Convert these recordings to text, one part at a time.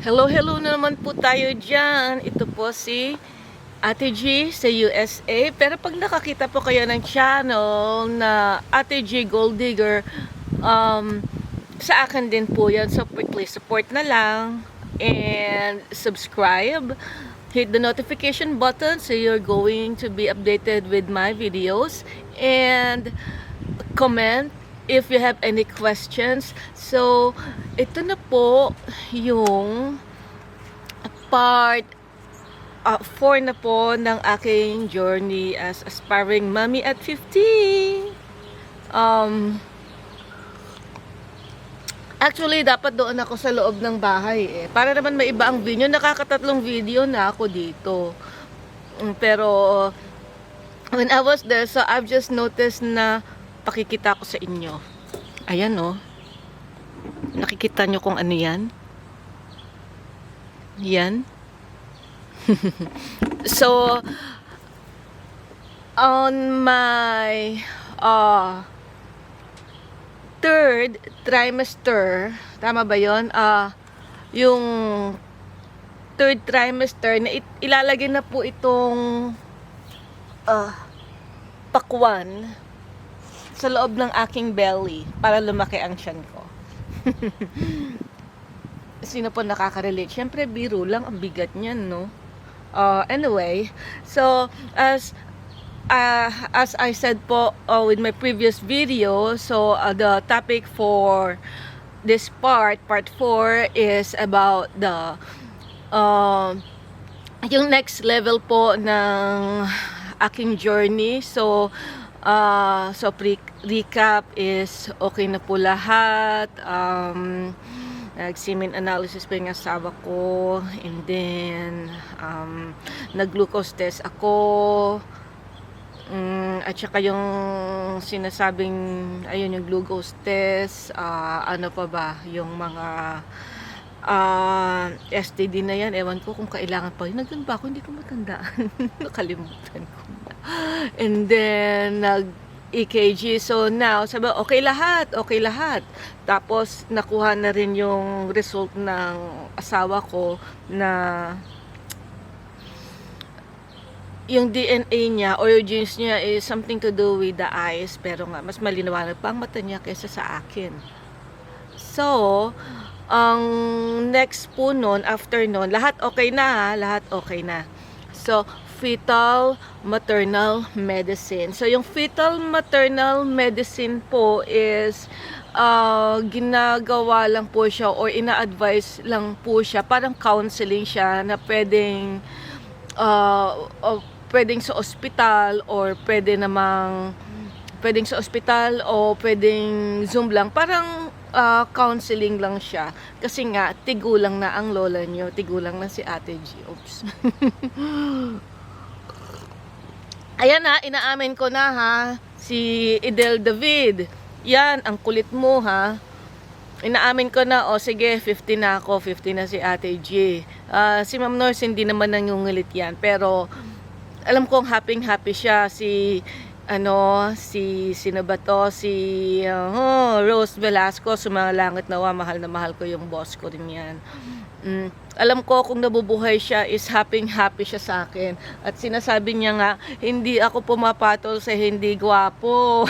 Hello na naman po tayo dyan. Ito po si Ate G sa USA. Pero pag nakakita po kayo ng channel na Ate G Gold Digger, sa akin din po yan. So please support na lang and subscribe. Hit the notification button so you're going to be updated with my videos. And comment if you have any questions. So, ito na po yung part 4 na po ng aking journey as aspiring mommy at 50. Actually, dapat doon ako sa loob ng bahay para naman may iba ang video. Nakakatatlong video na ako dito. Pero, when I was there, so I've just noticed na pakikita ko sa inyo. Ayan oh. Nakikita nyo kung ano yan? Yan. So, on my third trimester, tama ba yun? Yung third trimester, na ilalagay na po itong pakwan sa loob ng aking belly para lumaki ang tiyan ko. Sino po nakaka-relate? Siyempre, biro lang. Ang bigat niyan, no? Anyway, so, as I said po with my previous video, so the topic for this part 4, is about the yung next level po ng aking journey. So, recap is okay na po lahat. Nag-semen analysis pa yung asawa ko, and then nag-glucose test ako, at saka yung sinasabing ayun yung glucose test, ano pa ba yung mga STD na yan, ewan ko kung kailangan pa yun. Nagdun ba ako? Hindi ko matandaan. Nakalimutan ko na. And then nag-EKG. So now, sabi, okay lahat. Tapos nakuha na rin yung result ng asawa ko na yung DNA niya or yung genes niya is something to do with the eyes, pero nga mas malinawanag pa ang mata niya kaysa sa akin. So, ang next po nun, after nun, lahat okay na. So, fetal maternal medicine. So, yung fetal maternal medicine po is ginagawa lang po siya or ina-advise lang po siya, parang counseling siya na pwedeng pwedeng sa ospital or pwedeng sa ospital o pwedeng Zoom lang, parang counseling lang siya kasi nga tigulang na ang lola nyo, tigulang na si Ate G. Oops. Ayan na, inaamin ko na ha, si Idel David, yan, ang kulit mo ha. Inaamin ko na, sige, 50 na ako, 50 na si Ate G. Si Ma'am Nurse, hindi naman nangungulit yan. Pero, alam kong happy siya. Sino ba to? Si Rose Velasco, Sumalangit Nawa, mahal na mahal ko yung boss ko rin yan. Alam ko kung nabubuhay siya is happy siya sa akin. At sinasabi niya nga, hindi ako pumapatol sa hindi gwapo.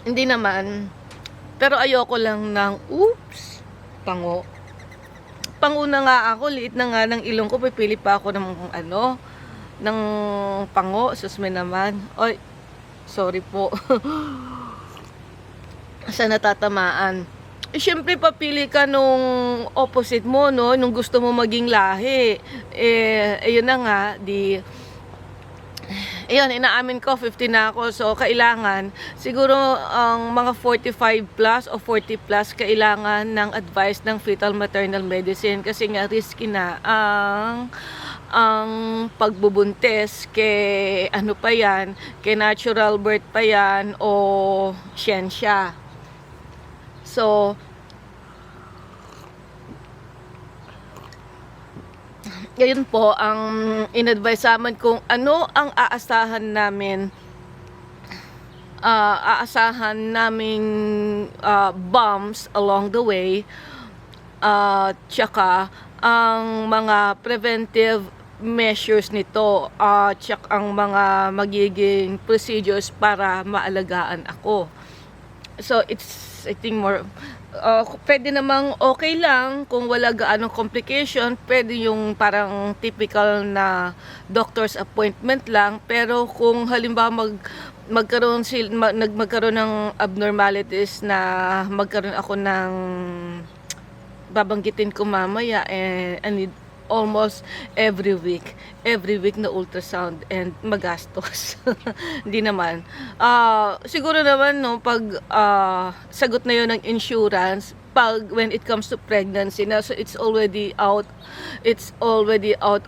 Hindi naman. Pero ayoko lang ng, pango. Pango na nga ako, liit na nga ng ilong ko, pipili pa ako ng ng pango. Susme naman. Oy, sorry po. Sa natatamaan. Siyempre, papili ka nung opposite mo, no? Nung gusto mo maging lahi. Ayun na nga, ayun, inaamin ko, 50 na ako. So, kailangan, siguro, ang mga 45 plus o 40 plus, kailangan ng advice ng fetal maternal medicine. Kasi nga, risky na ang pagbubuntis kay kay natural birth pa yan o siyensya. So, ngayon po, ang in-advise naman kung ano ang aasahan namin aasahan naming bombs along the way, tsaka ang mga preventive measures nito, tsaka ang mga magiging procedures para maalagaan ako. So it's, I think, more pwede namang okay lang kung wala gaanong complication, pwede yung parang typical na doctor's appointment lang. Pero kung halimbawa magkaroon ng abnormalities, na magkaroon ako ng, babanggitin ko mamaya, and I need almost every week na ultrasound, and magastos. Hindi naman. Siguro naman, no, pag sagot na yun ng insurance, pag when it comes to pregnancy na, so it's already out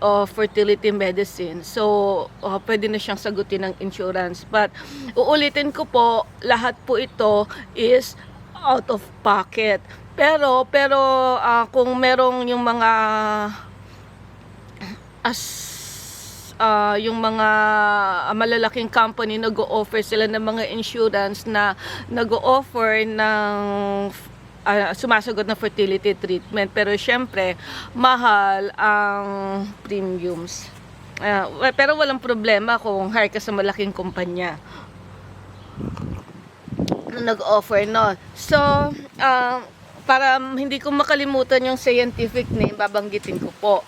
of fertility medicine. So pwede na siyang sagutin ng insurance. But uulitin ko po, lahat po ito is out of pocket. Pero kung merong yung mga yung mga malalaking company, nag-o-offer sila ng mga insurance na nag-o-offer ng sumasagot na fertility treatment. Pero syempre mahal ang premiums. Pero walang problema kung hire ka sa malaking kumpanya na nag-offer, no. So para hindi ko makalimutan yung scientific name, babanggitin ko po.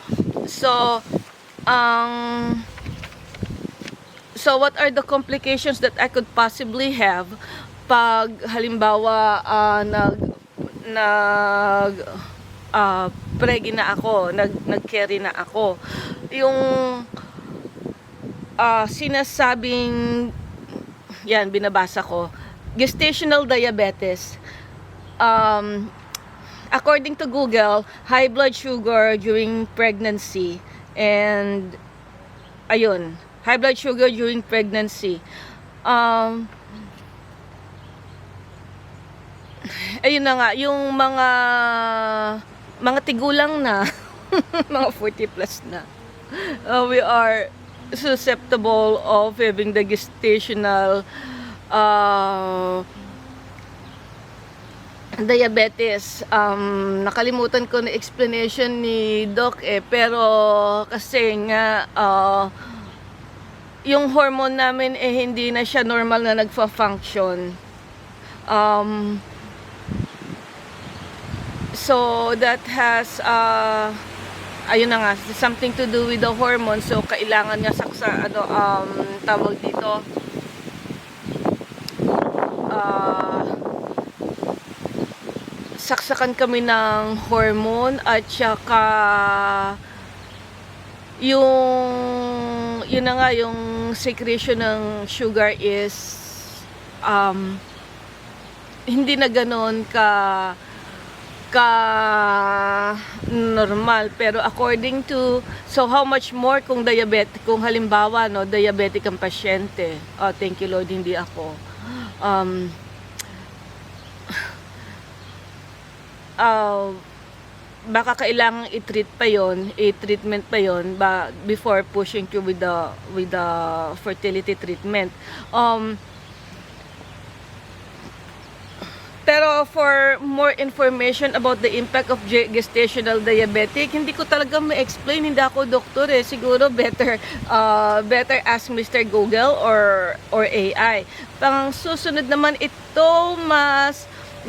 So what are the complications that I could possibly have pag halimbawa pregnant na ako, nag-carry na ako? Yung sinasabing, yan, binabasa ko, gestational diabetes. According to Google, high blood sugar during pregnancy, and ayun, high blood sugar during pregnancy. Ayun na nga, yung mga tigulang na, mga 40 plus na, we are susceptible of having the gestational diabetes. Nakalimutan ko na explanation ni Doc pero kasi nga yung hormone namin hindi na siya normal na nagfa-function. So that has ayun na nga, something to do with the hormone. So kailangan niya tawag dito, saksakan kami ng hormone, at saka yun na nga, yung secretion ng sugar is hindi na ganoon ka normal. Pero according to, so how much more kung diabetic, kung halimbawa, no, diabetic ang pasyente. Thank you Lord, hindi ako. Baka kailangang i-treatment pa yon before pushing through with the fertility treatment. Pero for more information about the impact of gestational diabetic, hindi ko talaga ma-explain, hindi ako doktor siguro better ask Mr. Google or AI. Pang susunod naman ito,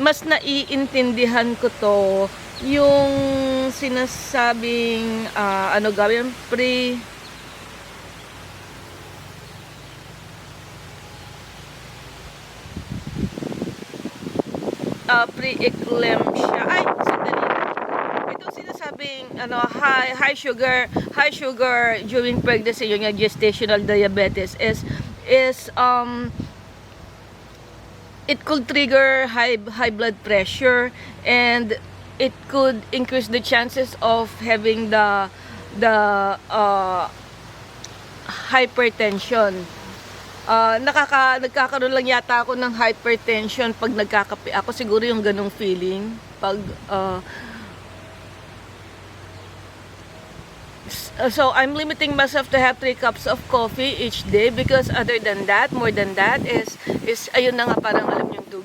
mas naiintindihan ko to, yung sinasabing gawin pre-eclampsia. Ay, sandali. Ito sinasabing high sugar during pregnancy, yung gestational diabetes is it could trigger high blood pressure, and it could increase the chances of having the hypertension. Nagkakaroon lang yata ako ng hypertension pag nagkakape ako, siguro yung ganong feeling pag So I'm limiting myself to have 3 cups of coffee each day because other than that, more than that is ayun na nga, parang alam yung dug.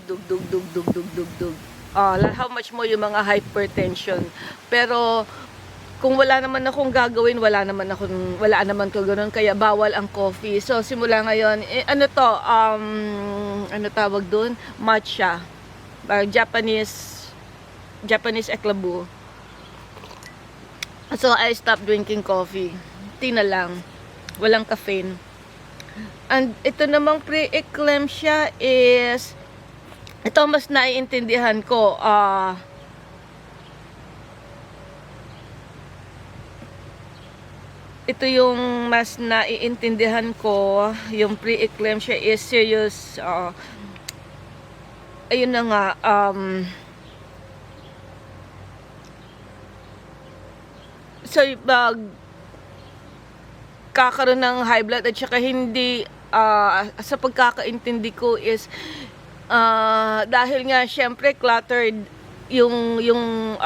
How much more yung mga hypertension. Pero kung wala naman akong gagawin, wala naman ko ganoon, kaya bawal ang coffee. So simula ngayon, ano tawag doon? Matcha. Japanese eclabu. So I stopped drinking coffee. Tea na lang. Walang caffeine. And ito namang pre-eclampsia is, ito mas naiintindihan ko. Ito yung mas naiintindihan ko, yung pre-eclampsia is serious. Ayun na nga, so kakaroon ng high blood at saka hindi, sa pagkakaintindi ko is, dahil nga syempre cluttered yung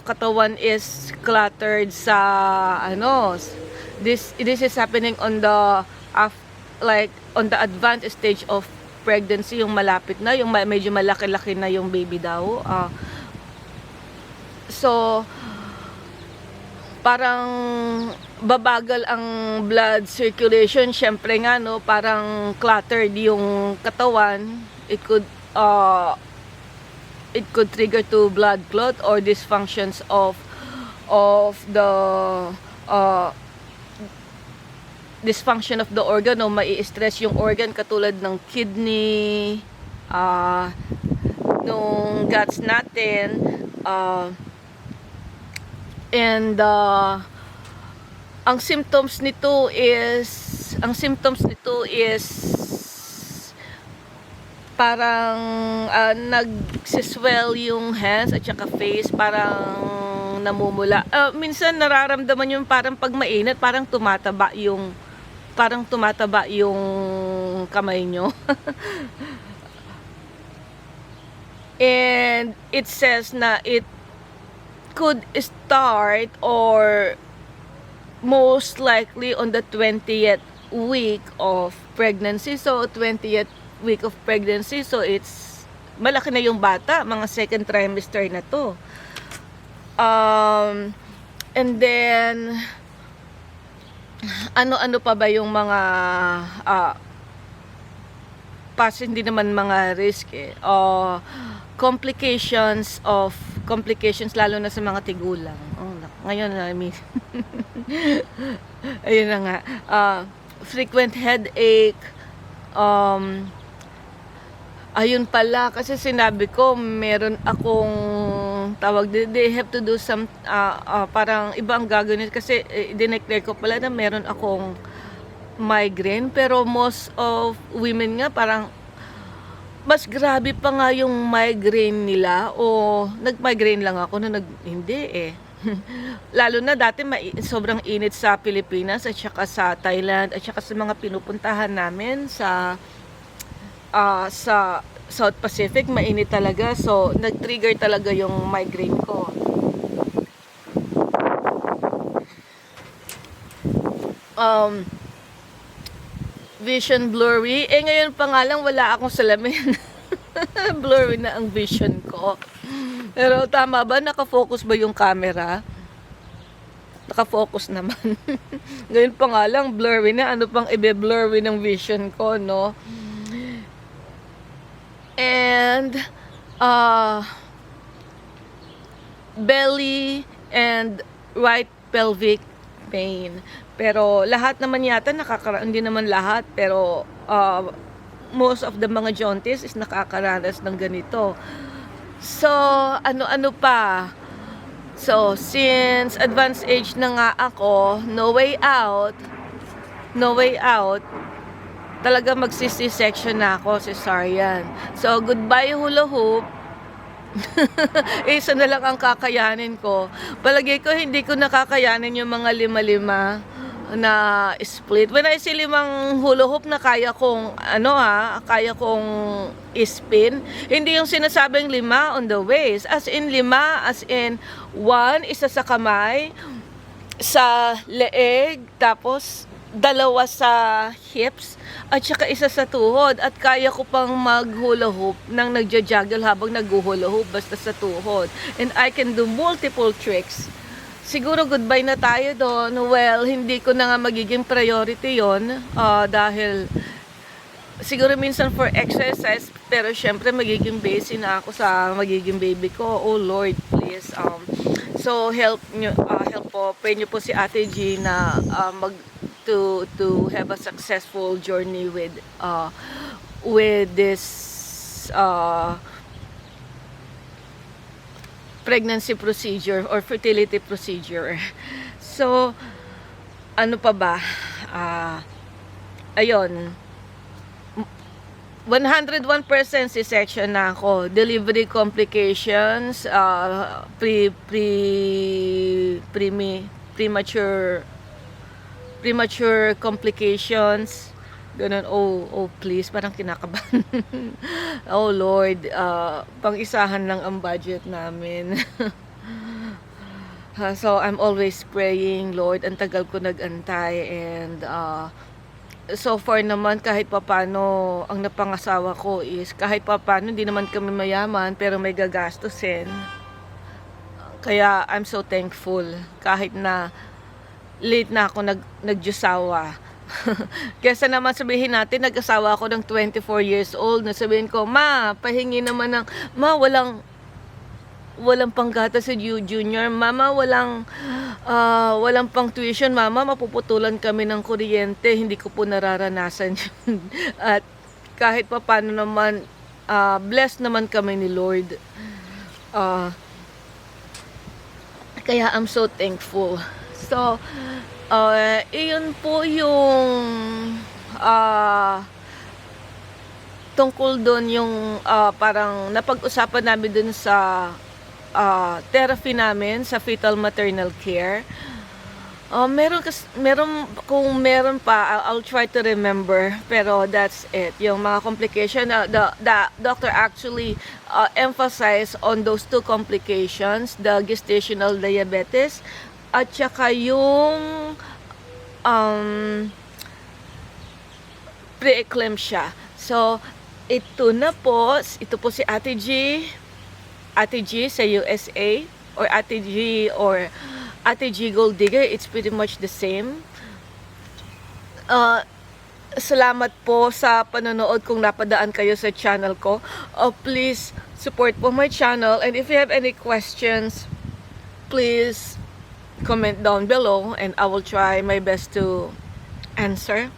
katawan is cluttered sa this is happening on the like on the advanced stage of pregnancy, yung malapit na, yung medyo malaki-laki na yung baby daw. So parang babagal ang blood circulation, syempre nga no, parang cluttered yung katawan. It could trigger to blood clot or dysfunctions of the dysfunction of the organ, o mai-stress yung organ katulad ng kidney, nung guts natin, and ang symptoms nito is parang nagsiswell yung hands at saka face, parang namumula. Minsan nararamdaman yung parang pag mainit, parang tumataba yung kamay nyo. And it says na it could start or most likely on the 20th week of pregnancy. So 20th week of pregnancy, so it's malaki na yung bata, mga second trimester na to. And then ano pa ba yung mga hindi naman mga risk complications lalo na sa mga tigulang. Ngayon I mean ayun na nga, frequent headache. Ayun pala, kasi sinabi ko meron akong they have to do some parang iba ang gagawin kasi dineclare ko pala na meron akong migraine, pero most of women nga parang mas grabe pa nga yung migraine nila, o nag-migraine lang ako na hindi lalo na dati sobrang init sa Pilipinas at saka sa Thailand at saka sa mga pinupuntahan namin sa South Pacific, mainit talaga. So nag-trigger talaga yung migraine ko. Vision blurry. Ngayon pa nga lang wala akong salamin. Blurry na ang vision ko. Pero tama ba? Nakafocus ba yung camera? Nakafocus naman. Ngayon pa nga lang blurry na. Ano pang ibe-blurry ng vision ko, no? And belly and right pelvic pain. Pero lahat naman yata hindi naman lahat, pero most of the mga jaundice is nakakaranas ng ganito. So ano pa? So since advanced age na nga ako, no way out, talaga magsi-C-section na ako, cesarean. So goodbye hula hoop. Isa na lang ang kakayanin ko. Palagi ko hindi ko nakakayanin yung mga 5-5 na split. When I say 5 hula hoop na kaya kong kaya kong spin, hindi yung sinasabing 5 on the waist, as in 5, as in 1 isa sa kamay, sa leeg, tapos dalawa sa hips, at saka isa sa tuhod. At kaya ko pang mag-hula hoop nang nagja-juggle habang nag-hula hoop basta sa tuhod. And I can do multiple tricks. Siguro goodbye na tayo doon. Well, hindi ko na nga magiging priority yon, dahil siguro minsan for exercise, pero syempre magiging busy na ako sa magiging baby ko. Oh Lord, please. So help nyo, help po, pray nyo po si Ate G na to have a successful journey with this pregnancy procedure or fertility procedure. So ano pa ba? Ayun, 101% C-section na ako. Delivery complications, premature complications. Ganun. Oh please, parang kinakabahan. Oh Lord, pang-isahan lang ang budget namin. So I'm always praying, Lord, ang tagal ko nag-antay, and so far naman kahit papano ang napangasawa ko is kahit papano hindi naman kami mayaman pero may gagastusin. Kaya I'm so thankful kahit na late na ako nagjusawa. Kesa naman sabihin natin nag-asawa ako ng 24 years old, na sabihin ko, ma, pahingi naman ng, ma, walang panggata sa junior, mama, walang pang tuition, mama, mapuputulan kami ng kuryente. Hindi ko po nararanasan yun. At kahit pa paano naman, blessed naman kami ni Lord. Kaya I'm so thankful. So iyon po yung tungkol doon, yung parang napag-usapan namin dun sa therapy namin sa fetal maternal care. Kung meron pa, I'll try to remember, pero that's it. Yung mga complication, the doctor actually emphasized on those two complications, the gestational diabetes at saka yung preeclampsia. So ito po si Ate G sa USA, or Ate G Gold Digger. It's pretty much the same. Salamat po sa panonood kung napadaan kayo sa channel ko. Please support po my channel, and if you have any questions, please comment down below and I will try my best to answer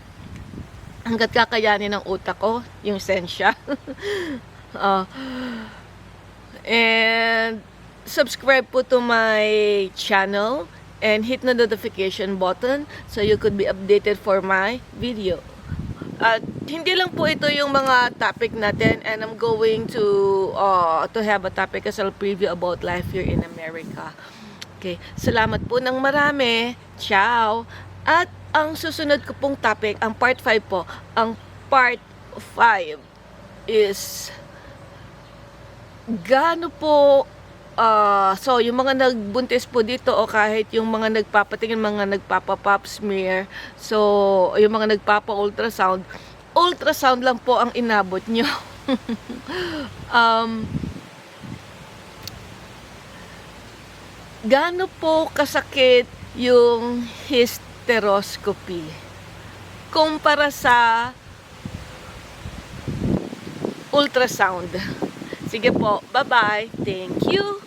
hanggat kakayanin ng utak ko, yung sensya. And subscribe po to my channel and hit the notification button so you could be updated for my video. At hindi lang po ito yung mga topic natin, and I'm going to have a topic as I'll preview about life here in America. Okay, salamat po ng marami. Ciao. At ang susunod ko pong topic, ang part 5 po. Ang part 5 is gaano po so yung mga nagbuntis po dito, o kahit yung mga nagpapatingin, mga nagpapa-pap smear, so yung mga nagpapa-ultrasound, ultrasound lang po ang inabot nyo. Gaano po kasakit yung hysteroscopy kumpara sa ultrasound? Sige po, bye-bye. Thank you.